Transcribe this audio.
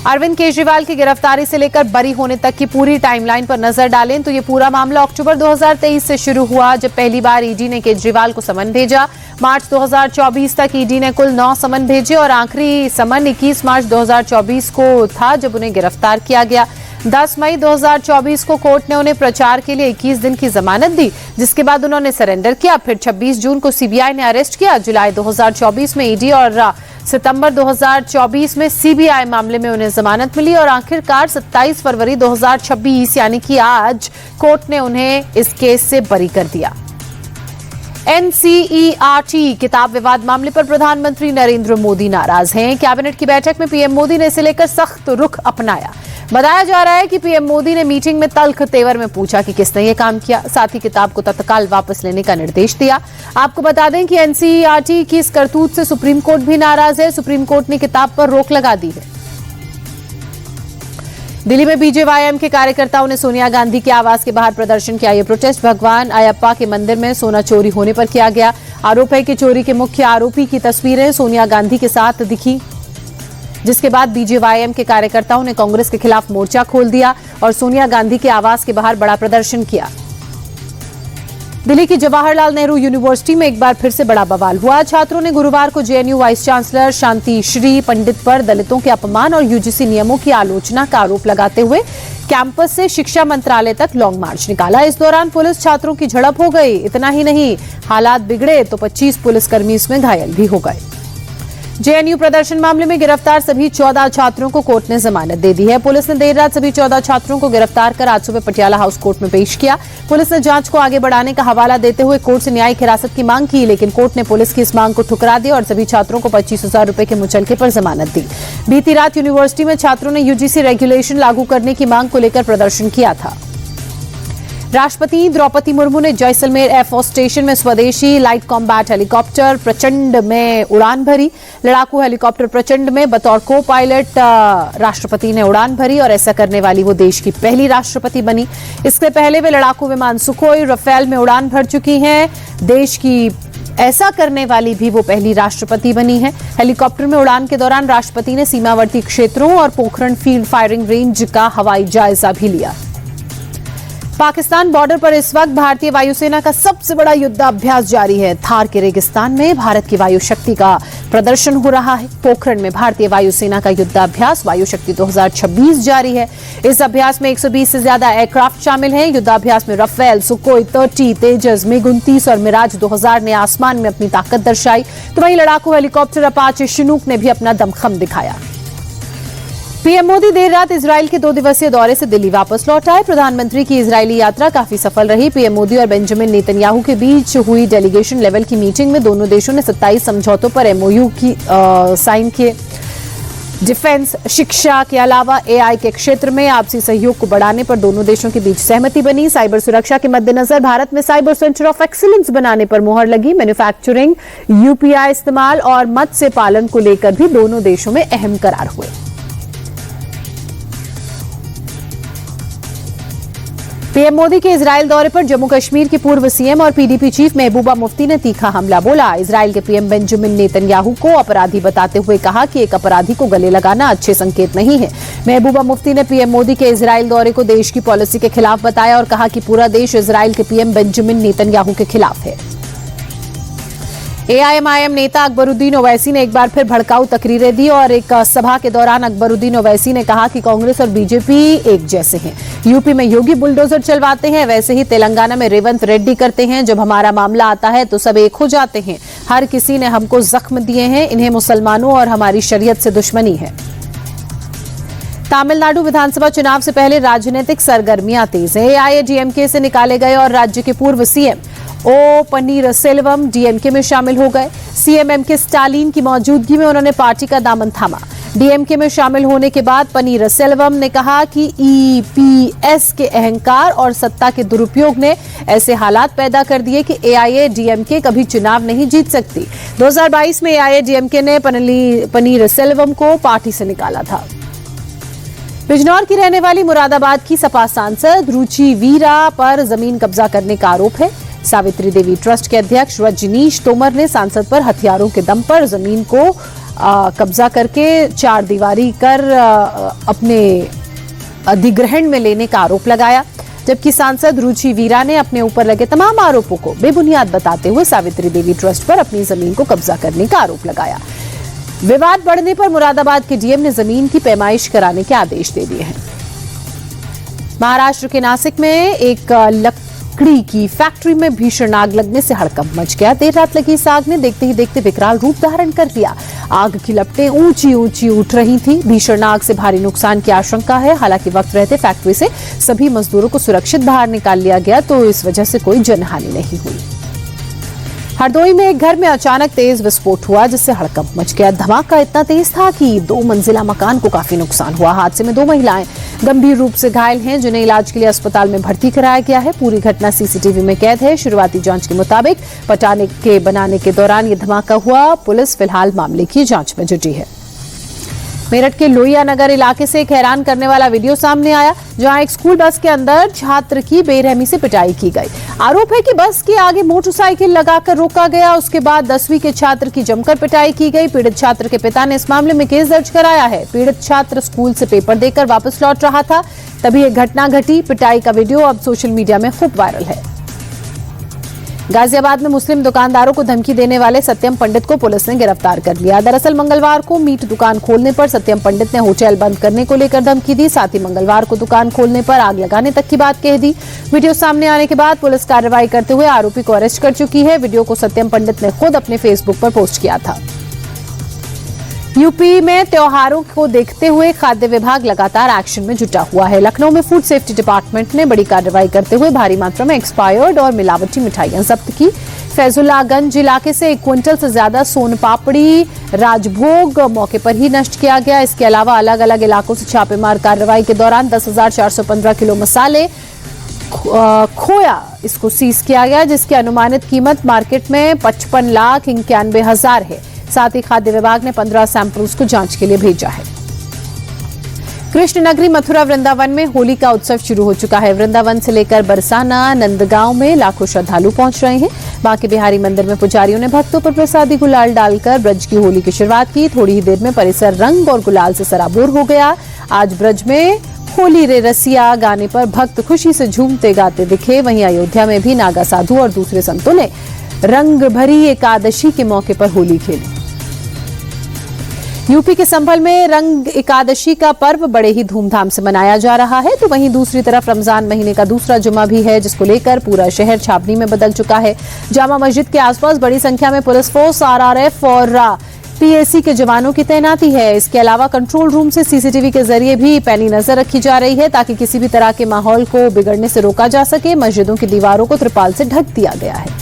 अरविंद केजरीवाल की गिरफ्तारी से लेकर बरी होने तक की पूरी टाइमलाइन पर नजर डालें तो ये पूरा मामला अक्टूबर 2023 से शुरू हुआ, जब पहली बार ईडी ने केजरीवाल को समन भेजा। मार्च 2024 तक ईडी ने कुल 9 समन भेजे और आखिरी समन 21 मार्च 2024 को था, जब उन्हें गिरफ्तार किया गया। 10 मई 2024 को कोर्ट ने उन्हें प्रचार के लिए 21 दिन की जमानत दी, जिसके बाद उन्होंने सरेंडर किया। फिर 26 जून को सीबीआई ने अरेस्ट किया। जुलाई 2024 में ईडी और सितंबर 2024 में सीबीआई मामले में उन्हें जमानत मिली और आखिरकार 27 फरवरी 2026 यानी कि आज कोर्ट ने उन्हें इस केस से बरी कर दिया। एनसीईआरटी किताब विवाद मामले पर प्रधानमंत्री नरेंद्र मोदी नाराज हैं। कैबिनेट की बैठक में पीएम मोदी ने इसे लेकर सख्त रुख अपनाया। बताया जा रहा है कि पीएम मोदी ने मीटिंग में तल्ख तेवर में पूछा कि किसने ये काम किया, साथ ही किताब को तत्काल वापस लेने का निर्देश दिया। आपको बता दें कि एनसीईआरटी की इस करतूत से सुप्रीम कोर्ट भी नाराज है। सुप्रीम कोर्ट ने किताब पर रोक लगा दी है। दिल्ली में बीजेवाईएम के कार्यकर्ताओं ने सोनिया गांधी के आवास के बाहर प्रदर्शन किया। ये प्रोटेस्ट भगवान अयप्पा के मंदिर में सोना चोरी होने पर किया गया। आरोप है कि चोरी के मुख्य आरोपी की तस्वीरें सोनिया गांधी के साथ दिखी, जिसके बाद बीजेवाईएम के कार्यकर्ताओं ने कांग्रेस के खिलाफ मोर्चा खोल दिया और सोनिया गांधी के आवास के बाहर बड़ा प्रदर्शन किया। दिल्ली की जवाहरलाल नेहरू यूनिवर्सिटी में एक बार फिर से बड़ा बवाल हुआ। छात्रों ने गुरुवार को जेएनयू वाइस चांसलर शांति श्री पंडित पर दलितों के अपमान और यूजीसी नियमों की आलोचना का आरोप लगाते हुए कैंपस से शिक्षा मंत्रालय तक लॉन्ग मार्च निकाला। इस दौरान पुलिस छात्रों की झड़प हो गई। इतना ही नहीं, हालात बिगड़े तो 25 पुलिसकर्मी इसमें घायल भी हो गए। जेएनयू प्रदर्शन मामले में गिरफ्तार सभी 14 छात्रों को कोर्ट ने जमानत दे दी है। पुलिस ने देर रात सभी 14 छात्रों को गिरफ्तार कर आज सुबह पटियाला हाउस कोर्ट में पेश किया। पुलिस ने जांच को आगे बढ़ाने का हवाला देते हुए कोर्ट से न्यायिक हिरासत की मांग की, लेकिन कोर्ट ने पुलिस की इस मांग को ठुकरा दिया और सभी छात्रों को 25,000 रुपए के मुचलके पर जमानत दी। बीती रात यूनिवर्सिटी में छात्रों ने यूजीसी रेगुलेशन लागू करने की मांग को लेकर प्रदर्शन किया था। राष्ट्रपति द्रौपदी मुर्मू ने जैसलमेर एयरफोर्स स्टेशन में स्वदेशी लाइट कॉम्बैट हेलीकॉप्टर प्रचंड में उड़ान भरी। लड़ाकू हेलीकॉप्टर प्रचंड में बतौर को पायलट राष्ट्रपति ने उड़ान भरी और ऐसा करने वाली वो देश की पहली राष्ट्रपति बनी। इससे पहले वे लड़ाकू विमान सुखोई राफेल में उड़ान भर चुकी हैं। देश की ऐसा करने वाली भी वो पहली राष्ट्रपति बनी है। हेलीकॉप्टर में उड़ान के दौरान राष्ट्रपति ने सीमावर्ती क्षेत्रों और पोखरण फील्ड फायरिंग रेंज का हवाई जायजा भी लिया। पाकिस्तान बॉर्डर पर इस वक्त भारतीय वायुसेना का सबसे बड़ा युद्धाभ्यास जारी है। थार के रेगिस्तान में भारत की वायु शक्ति का प्रदर्शन हो रहा है। पोखरण में भारतीय वायुसेना का युद्धाभ्यास वायु शक्ति 2026 जारी है। इस अभ्यास में 120 से ज्यादा एयरक्राफ्ट शामिल हैं। युद्धाभ्यास में राफेल, सुखोई 30, तेजस, MiG-29 और मिराज 2000 ने आसमान में अपनी ताकत दर्शाई, तो वहीं लड़ाकू हेलीकॉप्टर अपाचे चिनूक ने भी अपना दमखम दिखाया। पीएम मोदी देर रात इजराइल के 2 दिवसीय दौरे से दिल्ली वापस लौट आए। प्रधानमंत्री की इजरायली यात्रा काफी सफल रही। पीएम मोदी और बेंजामिन नेतन्याहू के बीच हुई डेलीगेशन लेवल की मीटिंग में दोनों देशों ने 27 समझौतों पर एमओयू की साइन किए। डिफेंस, शिक्षा के अलावा एआई के क्षेत्र में आपसी सहयोग को बढ़ाने पर दोनों देशों के बीच सहमति बनी। साइबर सुरक्षा के मद्देनजर भारत में साइबर सेंटर ऑफ एक्सीलेंस बनाने पर मुहर लगी। मैन्युफैक्चरिंग, यूपीआई इस्तेमाल और मत्स्य पालन को लेकर भी दोनों देशों में अहम करार हुए। पीएम मोदी के इजरायल दौरे पर जम्मू कश्मीर की पूर्व सीएम और पीडीपी चीफ महबूबा मुफ्ती ने तीखा हमला बोला। इजरायल के पीएम बेंजामिन नेतन्याहू को अपराधी बताते हुए कहा कि एक अपराधी को गले लगाना अच्छे संकेत नहीं है। महबूबा मुफ्ती ने पीएम मोदी के इजरायल दौरे को देश की पॉलिसी के खिलाफ बताया और कहा कि पूरा देश इजरायल के पीएम बेंजामिन नेतन्याहू के खिलाफ है। एआईएमआईएम नेता अकबरुद्दीन ओवैसी ने एक बार फिर भड़काऊ तकरीरें दी और एक सभा के दौरान अकबरुद्दीन ओवैसी ने कहा कि कांग्रेस और बीजेपी एक जैसे हैं। यूपी में योगी बुलडोजर चलवाते हैं, वैसे ही तेलंगाना में रेवंत रेड्डी करते हैं। जब हमारा मामला आता है तो सब एक हो जाते हैं। हर किसी ने हमको जख्म दिए हैं। इन्हें मुसलमानों और हमारी शरीयत से दुश्मनी है। तमिलनाडु विधानसभा चुनाव से पहले राजनीतिक सरगर्मियां तेज है। एआईएडीएमके से निकाले गए और राज्य के पूर्व सीएम ओ पनीरसेल्वम डीएमके में शामिल हो गए। सीएम एमके स्टालिन की मौजूदगी में उन्होंने पार्टी का दामन थामा। डीएमके में शामिल होने के बाद पनीरसेल्वम ने कहा कि ईपीएस के अहंकार और सत्ता के दुरुपयोग ने ऐसे हालात पैदा कर दिए कि एआईएडीएमके कभी चुनाव नहीं जीत सकती। 2022 में एआईएडीएमके ने पनीरसेल्वम को पार्टी से निकाला था। बिजनौर की रहने वाली मुरादाबाद की सपा सांसद रुचि वीरा पर जमीन कब्जा करने का आरोप है। सावित्री देवी ट्रस्ट के अध्यक्ष रजनीश तोमर ने सांसद पर हथियारों के दम पर जमीन को कब्जा करके चार दीवारी कर अपने अधिग्रहण में लेने का आरोप लगाया, जबकि सांसद रुचि वीरा ने अपने ऊपर लगे तमाम आरोपों को बेबुनियाद बताते हुए सावित्री देवी ट्रस्ट पर अपनी जमीन को कब्जा करने का आरोप लगाया। विवाद बढ़ने पर मुरादाबाद के डीएम ने जमीन की पैमाइश कराने के आदेश दे दिए हैं। महाराष्ट्र के नासिक में एक लकड़ी की फैक्ट्री में भीषण आग लगने से हड़कंप मच गया। देर रात लगी इस आग ने देखते ही देखते विकराल रूप धारण कर लिया। आग की लपटें ऊंची ऊंची उठ रही थी। भीषण आग से भारी नुकसान की आशंका है। हालांकि वक्त रहते फैक्ट्री से सभी मजदूरों को सुरक्षित बाहर निकाल लिया गया, तो इस वजह से कोई जनहानि नहीं हुई। हरदोई में एक घर में अचानक तेज विस्फोट हुआ, जिससे हड़कंप मच गया। धमाका इतना तेज था कि 2 मंजिला मकान को काफी नुकसान हुआ। हादसे में 2 महिलाएं गंभीर रूप से घायल हैं, जिन्हें इलाज के लिए अस्पताल में भर्ती कराया गया है। पूरी घटना सीसीटीवी में कैद है। शुरुआती जांच के मुताबिक पटाखे के बनाने के दौरान ये धमाका हुआ। पुलिस फिलहाल मामले की जांच में जुटी है। मेरठ के लोहिया नगर इलाके से एक हैरान करने वाला वीडियो सामने आया, जहां एक स्कूल बस के अंदर छात्र की बेरहमी से पिटाई की गई। आरोप है कि बस के आगे मोटरसाइकिल लगाकर रोका गया। उसके बाद 10वीं के छात्र की जमकर पिटाई की गई। पीड़ित छात्र के पिता ने इस मामले में केस दर्ज कराया है। पीड़ित छात्र स्कूल से पेपर देकर वापस लौट रहा था, तभी एक घटना घटी। पिटाई का वीडियो अब सोशल मीडिया में खूब वायरल है। गाजियाबाद में मुस्लिम दुकानदारों को धमकी देने वाले सत्यम पंडित को पुलिस ने गिरफ्तार कर लिया। दरअसल मंगलवार को मीट दुकान खोलने पर सत्यम पंडित ने होटल बंद करने को लेकर धमकी दी। साथ ही मंगलवार को दुकान खोलने पर आग लगाने तक की बात कह दी। वीडियो सामने आने के बाद पुलिस कार्रवाई करते हुए आरोपी को अरेस्ट कर चुकी है। वीडियो को सत्यम पंडित ने खुद अपने फेसबुक पर पोस्ट किया था। यूपी में त्योहारों को देखते हुए खाद्य विभाग लगातार एक्शन में जुटा हुआ है। लखनऊ में फूड सेफ्टी डिपार्टमेंट ने बड़ी कार्रवाई करते हुए भारी मात्रा में एक्सपायर्ड और मिलावटी मिठाइयां जब्त की। फैजुल्लागंज इलाके से 1 क्विंटल से ज्यादा सोन पापड़ी राजभोग मौके पर ही नष्ट किया गया। इसके अलावा अलग अलग इलाकों से छापेमार कार्रवाई के दौरान 10,415 किलो मसाले खोया इसको सीज किया गया, जिसकी अनुमानित कीमत मार्केट में 55,91,000 है। साथ ही खाद्य विभाग ने 15 सैंपल्स को जांच के लिए भेजा है। कृष्ण नगरी मथुरा वृंदावन में होली का उत्सव शुरू हो चुका है। वृंदावन से लेकर बरसाना नंदगांव में लाखों श्रद्धालु पहुंच रहे हैं। बांके बिहारी मंदिर में पुजारियों ने भक्तों पर प्रसादी गुलाल डालकर ब्रज की होली की शुरुआत की। थोड़ी ही देर में परिसर रंग और गुलाल से सराबोर हो गया। आज ब्रज में होली रे रसिया गाने पर भक्त खुशी से झूमते गाते दिखे। वहीं अयोध्या में भी नागा साधु और दूसरे संतों ने रंग भरी एकादशी के मौके पर होली खेली। यूपी के संभल में रंग एकादशी का पर्व बड़े ही धूमधाम से मनाया जा रहा है, तो वहीं दूसरी तरफ रमजान महीने का दूसरा जुमा भी है, जिसको लेकर पूरा शहर छावनी में बदल चुका है। जामा मस्जिद के आसपास बड़ी संख्या में पुलिस फोर्स, आरआरएफ और पीएसी के जवानों की तैनाती है। इसके अलावा कंट्रोल रूम से सीसीटीवी के जरिए भी पैनी नजर रखी जा रही है, ताकि किसी भी तरह के माहौल को बिगड़ने से रोका जा सके। मस्जिदों की दीवारों को त्रिपाल से ढक दिया गया है।